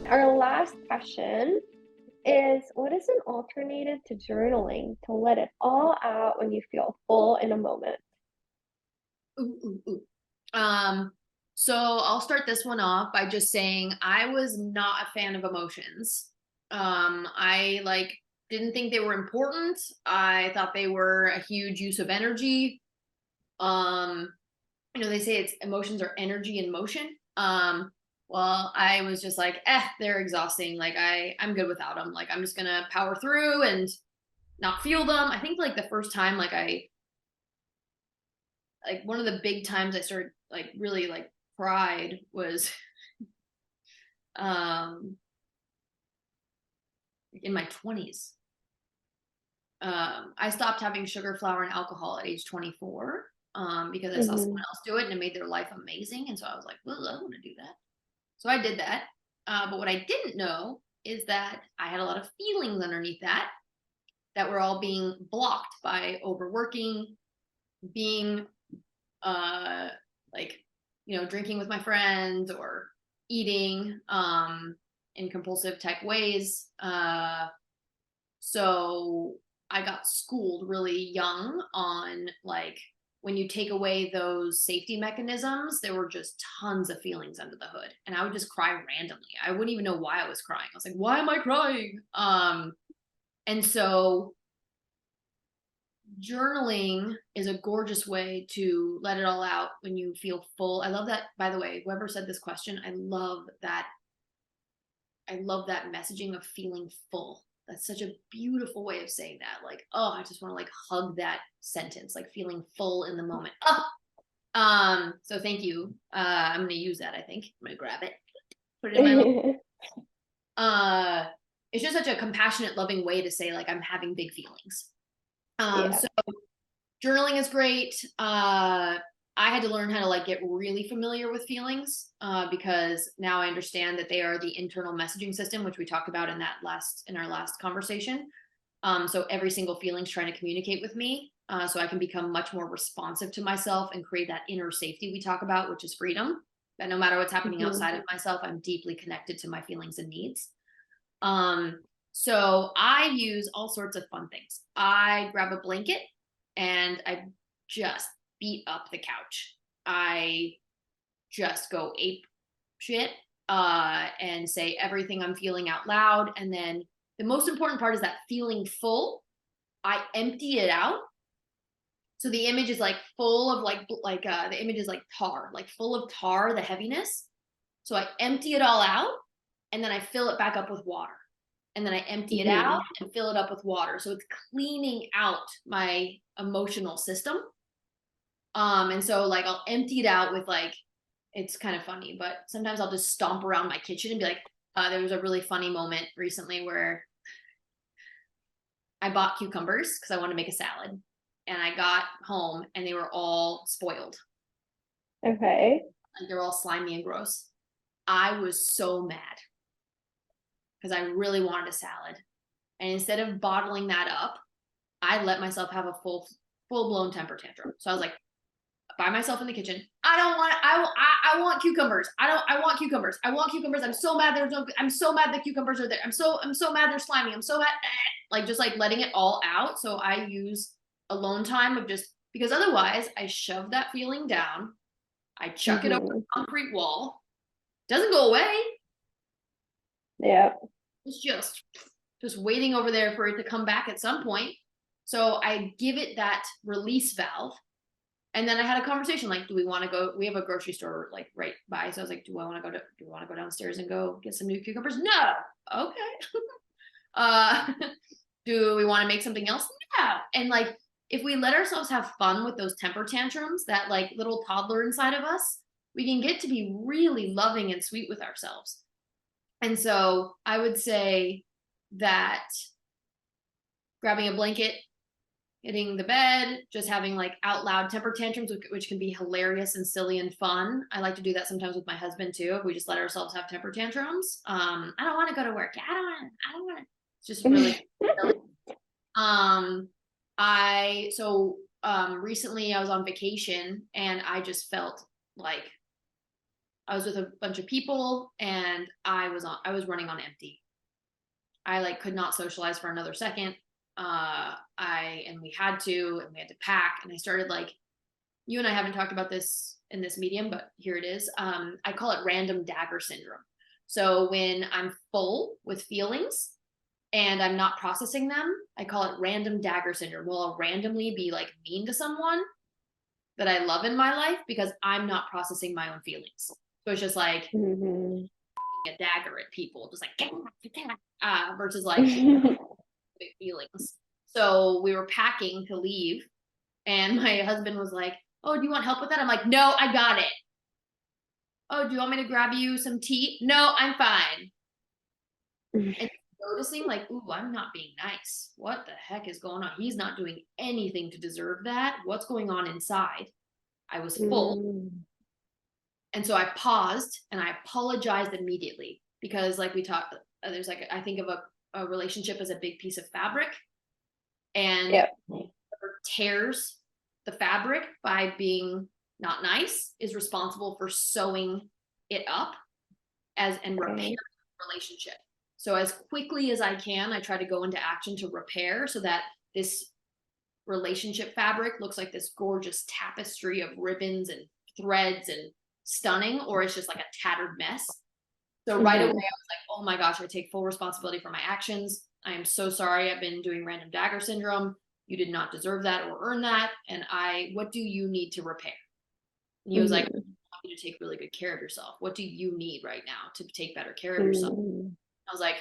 Our last question is, what is an alternative to journaling to let it all out when you feel full in a moment? Ooh, ooh, ooh. Um, so I'll start this one off by just saying I was not a fan of emotions. I didn't think they were important. I thought they were a huge use of energy. Um, they say it's emotions are energy in motion. Well, I was just like, they're exhausting. Like I'm good without them. Like I'm just gonna power through and not feel them. I think like the first time like one of the big times I started like really like cried was um in my 20s. I stopped having sugar, flour, and alcohol at age 24 because I saw someone Mhm. else do it and it made their life amazing. And so I was like, well, I want to do that. So I did that. But what I didn't know is that I had a lot of feelings underneath that were all being blocked by overworking, being uh like drinking with my friends or eating in compulsive type ways. So I got schooled really young on like when you take away those safety mechanisms, there were just tons of feelings under the hood, and I would just cry randomly. I wouldn't even know why I was crying. I was like, why am I crying? And so journaling is a gorgeous way to let it all out when you feel full. I love that, by the way, whoever said this question, I love that messaging of feeling full. That's such a beautiful way of saying that. Like, oh, I just want to like hug that sentence, like feeling full in the moment. Oh, so thank you. I'm gonna use that, I think. I'm gonna grab it, put it in my little uh it's just such a compassionate, loving way to say like I'm having big feelings. Yeah. So journaling is great. I had to learn how to like get really familiar with feelings because now I understand that they are the internal messaging system, which we talked about in our last conversation. So every single feeling's trying to communicate with me, so I can become much more responsive to myself and create that inner safety we talk about, which is freedom. That no matter what's happening Mhm. outside of myself, I'm deeply connected to my feelings and needs. Um, so I use all sorts of fun things. I grab a blanket and I just beat up the couch. I just go ape shit and say everything I'm feeling out loud. And then the most important part is that feeling full, I empty it out. So the image is like full of the image is like tar, like full of tar, the heaviness. So I empty it all out and then I fill it back up with water. And then I empty it out Mhm. and fill it up with water. So it's cleaning out my emotional system. And so like I'll empty it out with like it's kind of funny, but sometimes I'll just stomp around my kitchen and be like, there was a really funny moment recently where I bought cucumbers because I wanted to make a salad. And I got home and they were all spoiled. Okay. Like they're all slimy and gross. I was so mad because I really wanted a salad. And instead of bottling that up, I let myself have a full blown temper tantrum. So I was like, by myself in the kitchen. I don't want. I want cucumbers. I want cucumbers. I want cucumbers. I'm so mad. There's no. I'm so mad the cucumbers are there. I'm so mad they're slimy. I'm so mad. Like just like letting it all out. So I use alone time of just because otherwise I shove that feeling down. I chuck it over Mhm. the concrete wall. Doesn't go away. Yeah. It's just waiting over there for it to come back at some point. So I give it that release valve. And then I had a conversation like, do we want to go? We have a grocery store like right by. So I was like, do we want to go downstairs and go get some new cucumbers? No. Okay. Uh, do we want to make something else? No. And like, if we let ourselves have fun with those temper tantrums, that like little toddler inside of us, we can get to be really loving and sweet with ourselves. And so I would say that grabbing a blanket, hitting the bed, just having like out loud temper tantrums, which can be hilarious and silly and fun. I like to do that sometimes with my husband too. If we just let ourselves have temper tantrums. I don't want to go to work. I don't want to. It's just really silly. Um, recently I was on vacation and I just felt like I was with a bunch of people and I was running on empty. I like could not socialize for another second. We had to pack, and I started like, you and I haven't talked about this in this medium, but here it is. I call it random dagger syndrome. So when I'm full with feelings and I'm not processing them, I call it random dagger syndrome. Well, I'll randomly be like mean to someone that I love in my life because I'm not processing my own feelings. So it's just like a dagger at people, just like versus like big feelings. So we were packing to leave, and my husband was like, "Oh, do you want help with that?" I'm like, "No, I got it." "Oh, do you want me to grab you some tea?" "No, I'm fine." And noticing like, "Ooh, I'm not being nice. What the heck is going on? He's not doing anything to deserve that. What's going on inside?" I was full. And so I paused and I apologized immediately because, like we talked, there's like, I think of a relationship as a big piece of fabric, and whoever tears the fabric by being not nice is responsible for sewing it up and repairing the relationship. So as quickly as I can, I try to go into action to repair so that this relationship fabric looks like this gorgeous tapestry of ribbons and threads and stunning, or it's just like a tattered mess. So right away I was like, oh my gosh, I take full responsibility for my actions. I am so sorry. I've been doing random dagger syndrome. You did not deserve that or earn that. And what do you need to repair? And he was like, I want you to take really good care of yourself. What do you need right now to take better care of yourself? I was like,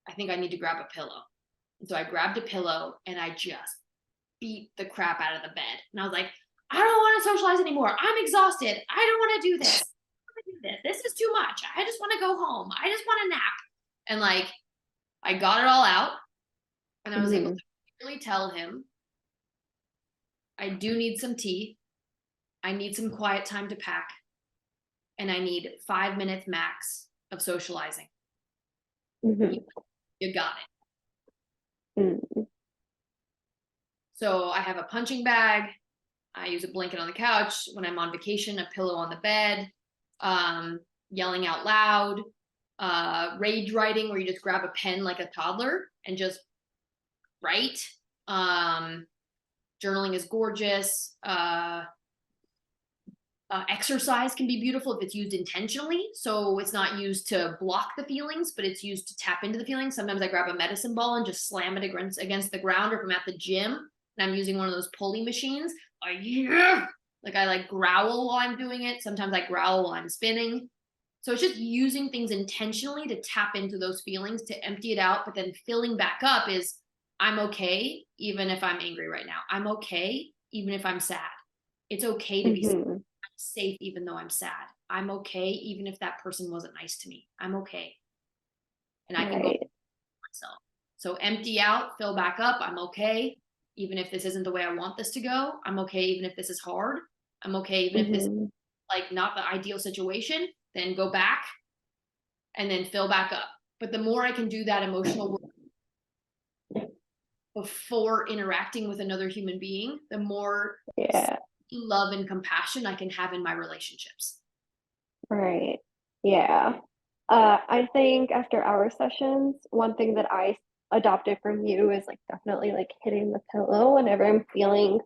I think I need to grab a pillow. And so I grabbed a pillow and I just beat the crap out of the bed. And I was like, I don't want to socialize anymore. I'm exhausted. I don't want to do this. This is too much. I just want to go home. I just want a nap. And like, I got it all out, and I was able to really tell him, I do need some tea. I need some quiet time to pack. And I need 5 minutes max of socializing. You got it. So I have a punching bag. I use a blanket on the couch. When I'm on vacation, a pillow on the bed, yelling out loud, rage writing, where you just grab a pen like a toddler and just write. Journaling is gorgeous. Exercise can be beautiful if it's used intentionally. So it's not used to block the feelings, but it's used to tap into the feelings. Sometimes I grab a medicine ball and just slam it against the ground, or if I'm at the gym and I'm using one of those pulley machines, I like growl while I'm doing it. Sometimes I growl while I'm spinning. So it's just using things intentionally to tap into those feelings, to empty it out, but then filling back up is, I'm okay even if I'm angry right now. I'm okay even if I'm sad. It's okay to be sad. I'm safe even though I'm sad. I'm okay even if that person wasn't nice to me. I'm okay. And I can go myself. So empty out, fill back up. I'm okay even if this isn't the way I want this to go. I'm okay even if this is hard. I'm okay even if this is like not the ideal situation. Then go back and then fill back up. But the more I can do that emotional work before interacting with another human being, the more love and compassion I can have in my relationships. Right. Yeah. I think after our sessions, one thing that I adopted from you is like definitely like hitting the pillow whenever I'm feeling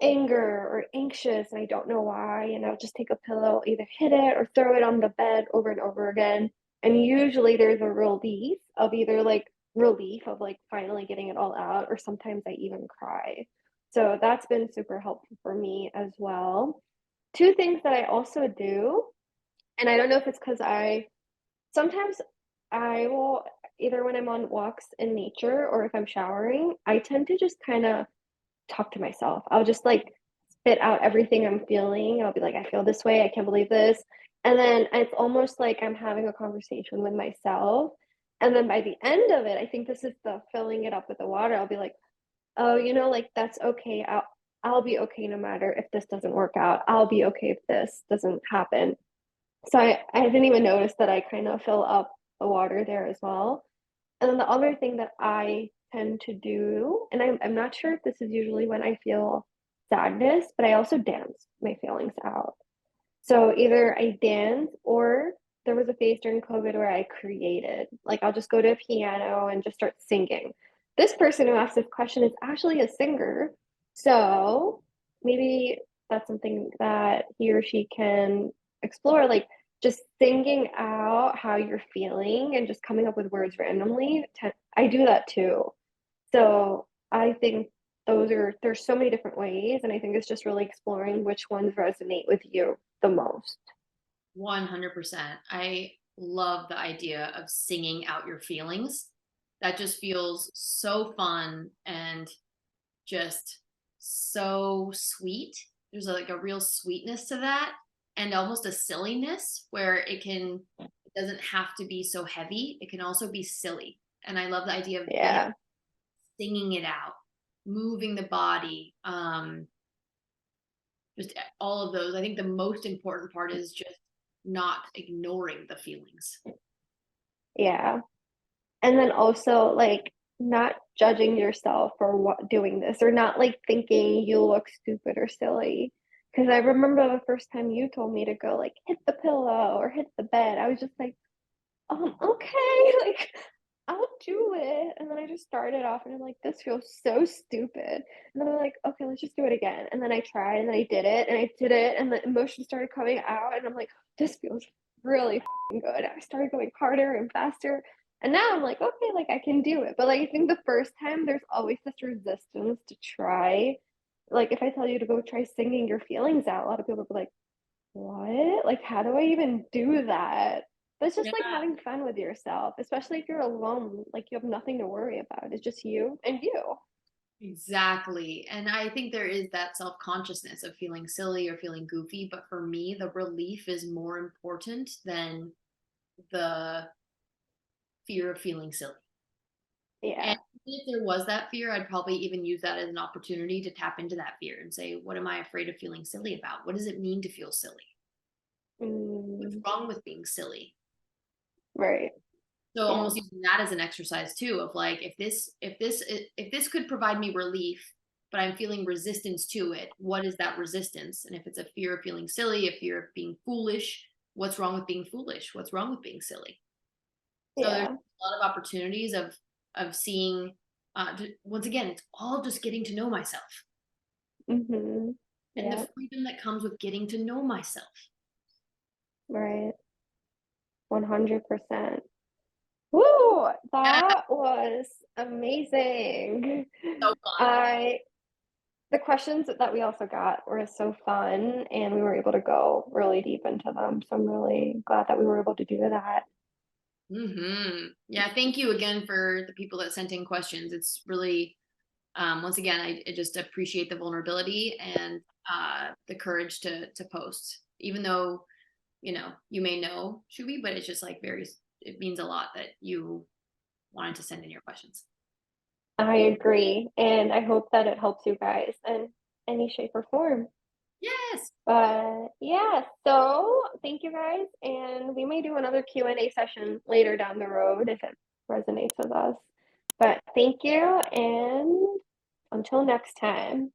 anger or anxious and I don't know why, and I'll just take a pillow, either hit it or throw it on the bed over and over again. And usually there's a relief of like finally getting it all out, or sometimes I even cry. So that's been super helpful for me as well. Two things that I also do, and I don't know if it's because sometimes I will, either when I'm on walks in nature or if I'm showering, I tend to just kind of talk to myself. I'll just like spit out everything I'm feeling. I'll be like, I feel this way. I can't believe this. And then it's almost like I'm having a conversation with myself. And then by the end of it, I think this is the filling it up with the water. I'll be like, oh, like that's okay. I'll be okay no matter if this doesn't work out. I'll be okay if this doesn't happen. So I didn't even notice that I kind of fill up the water there as well. And then the other thing that I tend to do, and I'm not sure if this is usually when I feel sadness, but I also dance my feelings out. So either I dance or there was a phase during COVID where I created. Like I'll just go to a piano and just start singing. This person who asked this question is actually a singer. So maybe that's something that he or she can explore, like just singing out how you're feeling and just coming up with words randomly. I do that too. So I think there's so many different ways, and I think it's just really exploring which ones resonate with you the most. 100%. I love the idea of singing out your feelings. That just feels so fun and just so sweet. There's like a real sweetness to that and almost a silliness where it doesn't have to be so heavy. It can also be silly. And I love the idea of Yeah. singing it out, moving the body, just all of those. I think the most important part is just not ignoring the feelings. Yeah. And then also like not judging yourself for what doing this or not like thinking you look stupid or silly. Because I remember the first time you told me to go like hit the pillow or hit the bed, I was just like, okay, like I'll do it. And then I just started off and I'm like, this feels so stupid. And then I'm like, okay, let's just do it again. And then I tried and then I did it and I did it and the emotion started coming out and I'm like, this feels really good. I started going harder and faster. And now I'm like, okay, like I can do it. But like I think the first time there's always this resistance to try. Like if I tell you to go try singing your feelings out, a lot of people will be like, what? Like, how do I even do that? But it's just Yeah, like having fun with yourself, especially if you're alone, like you have nothing to worry about. It's just you and you. exactly. And I think there is that self consciousness of feeling silly or feeling goofy. But for me, the relief is more important than the fear of feeling silly. And Yeah. if there was that fear, I'd probably even use that as an opportunity to tap into that fear and say, what am I afraid of feeling silly about? What does it mean to feel silly? What's Mm, wrong with being silly? right. So Yeah. almost using that as an exercise too of like if this could provide me relief, but I'm feeling resistance to it, what is that resistance? And if it's a fear of feeling silly, a fear of being foolish, what's wrong with being foolish? What's wrong with being silly? So there's Yeah. a lot of opportunities of seeing once again, it's all just getting to know myself Mm-hmm. and Yeah. the freedom that comes with getting to know myself. Right. 100%. Woo! Yeah, That was amazing. so fun. I The questions that we also got were so fun and we were able to go really deep into them. So I'm really glad that we were able to do that. Yeah, thank you again for the people that sent in questions. It's really once again, I just appreciate the vulnerability and the courage to post, even though you may know Shubi, but it's just like it means a lot that you wanted to send in your questions. I agree. And I hope that it helps you guys in any shape or form. Yes. But yeah, so thank you guys. And we may do another Q&A session later down the road if it resonates with us. But thank you. And until next time.